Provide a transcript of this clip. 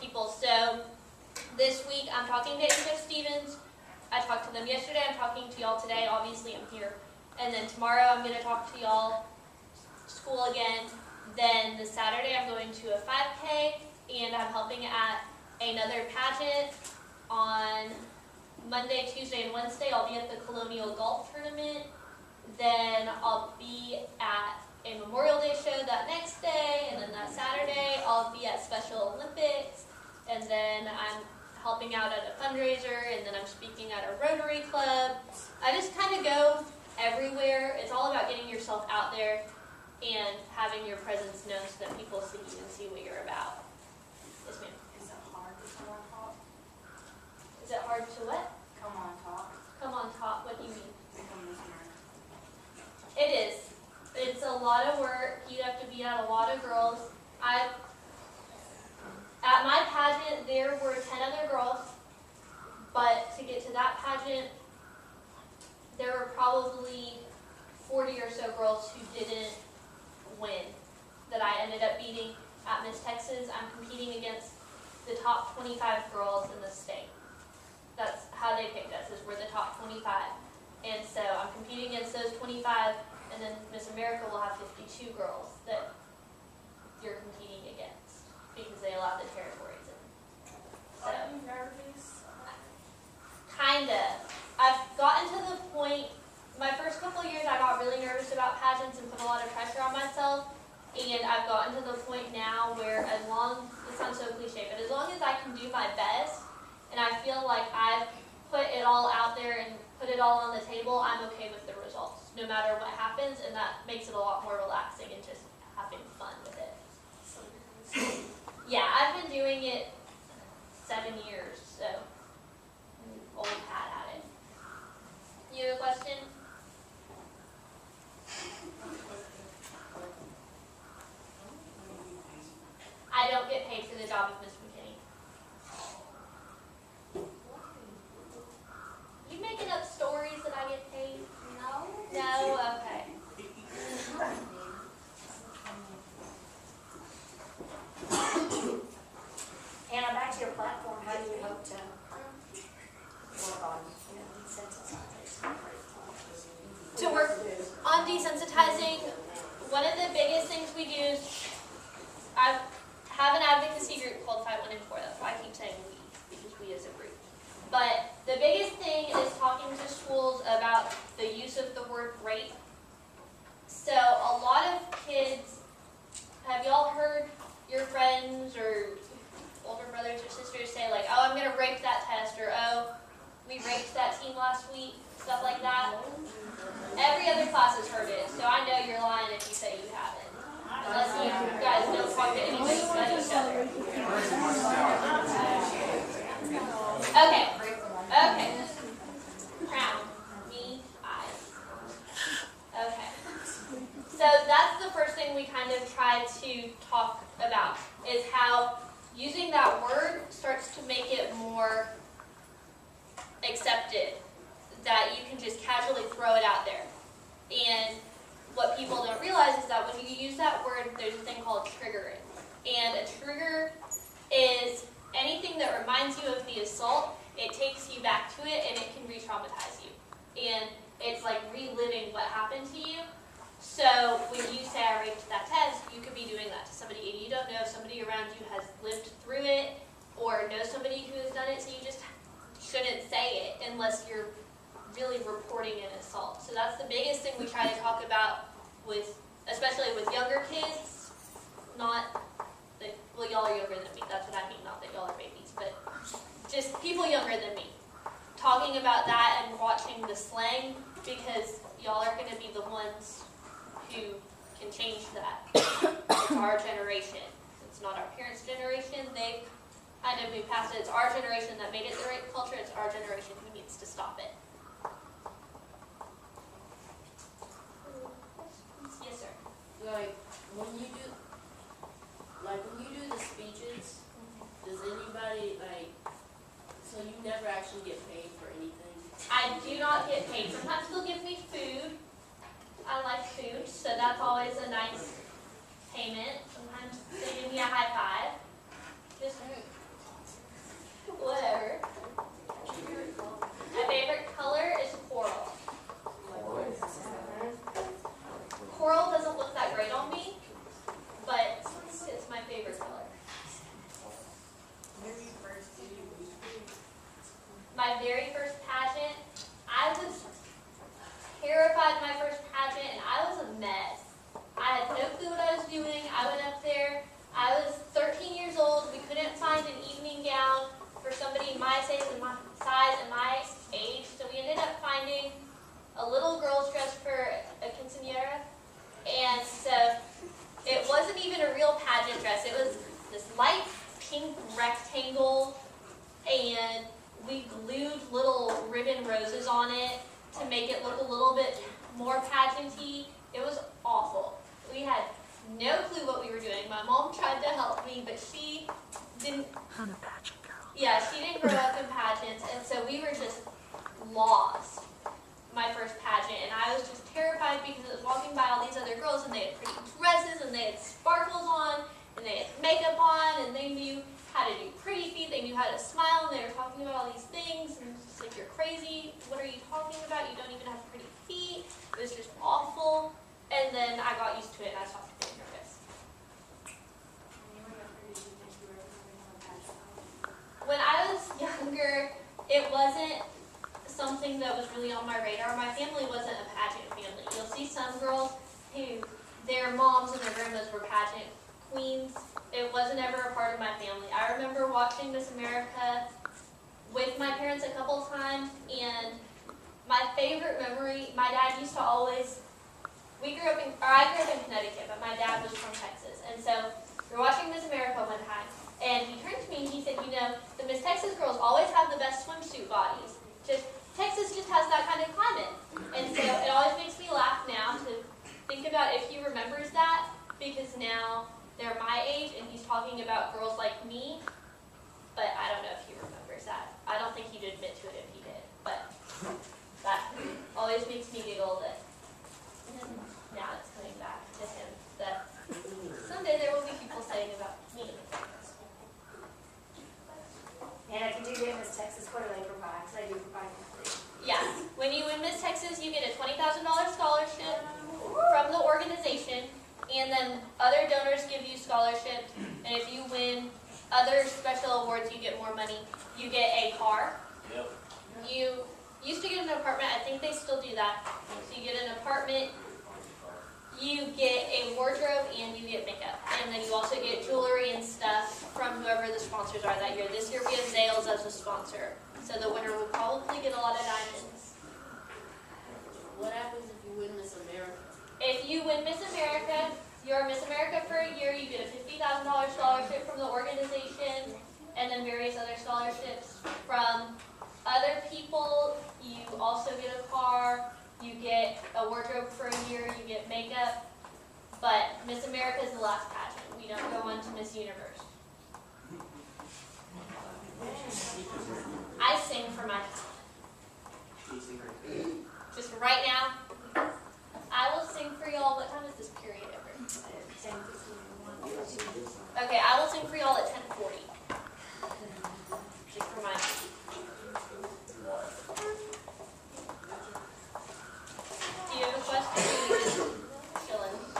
people. So this week I'm talking to HF Stevens. I talked to them yesterday. I'm talking to y'all today. Obviously I'm here. And then tomorrow I'm going to talk to y'all school again. Then the Saturday I'm going to a 5K, and I'm helping at another pageant on Monday, Tuesday, and Wednesday. I'll be at the Colonial Golf Tournament. Then I'll be at a Memorial Day show that next day, and then that Saturday I'll be at Special Olympics, and then I'm helping out at a fundraiser, and then I'm speaking at a Rotary Club. I just kind of go everywhere. It's all about getting yourself out there and having your presence known so that people see you and see what you're about. Yes, ma'am. Is it hard to come on top? Is it hard to what? Come on top. Come on top. What do you mean? Become this man. It is. It's a lot of work. You have to beat out a lot of girls. At my pageant, there were 10 other girls, but to get to that pageant, there were probably 40 or so girls who didn't win that I ended up beating at Miss Texas. I'm competing against the top 25 girls in the state. That's how they picked us, is we're the top 25. And so I'm competing against those 25, and then Miss America will have 52 girls that you're competing against because they allow the territories in. So, Are you nervous? kinda. I've gotten to the point, my first couple of years I got really nervous about pageants and put a lot of pressure on myself, and I've gotten to the point now where it sounds so cliche, but as long as I can do my best, and I feel like I've put it all out there and put it all on the table, I'm okay with the results, no matter what happens, and that makes it a lot more relaxing and just having fun with it. Yeah, I've been doing it 7 years, so old hat at it. You have a question? I don't get paid for the job of Miss McKinney. You making up stories that I get paid? No. No? Okay. Hannah, back to your platform, how do you hope to work on desensitizing? To work on desensitizing, one of the biggest things we do is I have an advocacy group called 514. That's why I keep saying we, because we as a group. But the biggest thing is talking to schools about the use of the word rape. So a lot of kids, have y'all heard your friends or older brothers or sisters say like, oh, I'm going to rape that test, or oh, we raped that team last week, stuff like that? Every other class has heard it, so I know you're lying if you say you haven't. Unless you guys don't talk to anybody but each other. Okay. Okay. Crown. Me. Eyes. Okay. So that's the first thing we kind of try to talk about, is how using that word starts to make it more accepted, that you can just casually throw it out there. And what people don't realize is that when you use that word, there's a thing called triggering. And a trigger is anything that reminds you of the assault. It takes you back to it, and it can re-traumatize you. And it's like reliving what happened to you. So when you say I raped that test, you could be doing that to somebody, and you don't know if somebody around you has lived through it or knows somebody who has done it, so you just shouldn't say it unless you're really reporting an assault. So that's the biggest thing we try to talk about with, especially with younger kids. Not that, well, y'all are younger than me, that's what I mean, not that y'all are babies, but just people younger than me. Talking about that and watching the slang, because y'all are going to be the ones who can change that. It's our generation. It's not our parents' generation. They've kind of moved past it. It's our generation that made it the rape culture. It's our generation who needs to stop it. Yes, sir. Like when you do the speeches, does anybody so you never actually get paid for anything? I do not get paid. Sometimes they'll give me food. I like food, so that's always a nice payment. Sometimes they give me a high five. Just my very first pageant, I was terrified of my first pageant, and I was a mess. I had no clue what I was doing. I went up there. I was 13 years old. We couldn't find an evening gown for somebody my size and my age, so we ended up finding a little girl's dress for a quinceañera, and so it wasn't even a real pageant dress. It was this light pink rectangle, and we glued little ribbon roses on it to make it look a little bit more pageanty. It was awful. We had no clue what we were doing. My mom tried to help me, but she didn't. I'm a pageant girl. Yeah, she didn't grow up in pageants, and so we were just lost. My first pageant, and I was just terrified because I was walking by all these other girls, and they had pretty dresses, and they had sparkles on, and they had makeup on, and they knew how to do pretty feet, they knew how to smile, and they were talking about all these things, and it's just like, you're crazy, what are you talking about, you don't even have pretty feet. It was just awful, and then I got used to it, and I stopped being nervous. When you were younger, did you think you were ever going to have a pageant? When I was younger, it wasn't something that was really on my radar. My family wasn't a pageant family. You'll see some girls who their moms and their grandmas were pageant queens. It wasn't ever a part of my family. I remember watching Miss America with my parents a couple times, and my favorite memory, my dad used to always, I grew up in Connecticut, but my dad was from Texas, and so we were watching Miss America one time, and he turned to me and he said, you know, the Miss Texas girls always have the best swimsuit bodies. Texas just has that kind of climate. And so it always makes me laugh now to think about if he remembers that, because now they're my age and he's talking about girls like me, but I don't know if he remembers that. I don't think he'd admit to it if he did, but that always makes me giggle that now it's coming back to him, that someday there will be people saying about me. And if you do get Miss Texas, what do they provide? Because they do provide them free. Yeah, when you win Miss Texas, you get a $20,000 scholarship from the organization, and then other donors give you scholarships, and if you win other special awards, you get more money. You get a car. Yep. You used to get an apartment. I think they still do that. So you get an apartment, you get a wardrobe, and you get makeup. And then you also get jewelry and stuff from whoever the sponsors are that year. This year we have Zales as a sponsor. So the winner will probably get a lot of diamonds. What happens if you win Miss America? If you win Miss America, you're Miss America for a year, you get a $50,000 scholarship from the organization, and then various other scholarships from other people. You also get a car, you get a wardrobe for a year, you get makeup, but Miss America is the last pageant. We don't go on to Miss Universe. I sing for my talent. Just right now, I will sing for y'all. What time is this period over? 10:51. Okay, I will sing for y'all at 10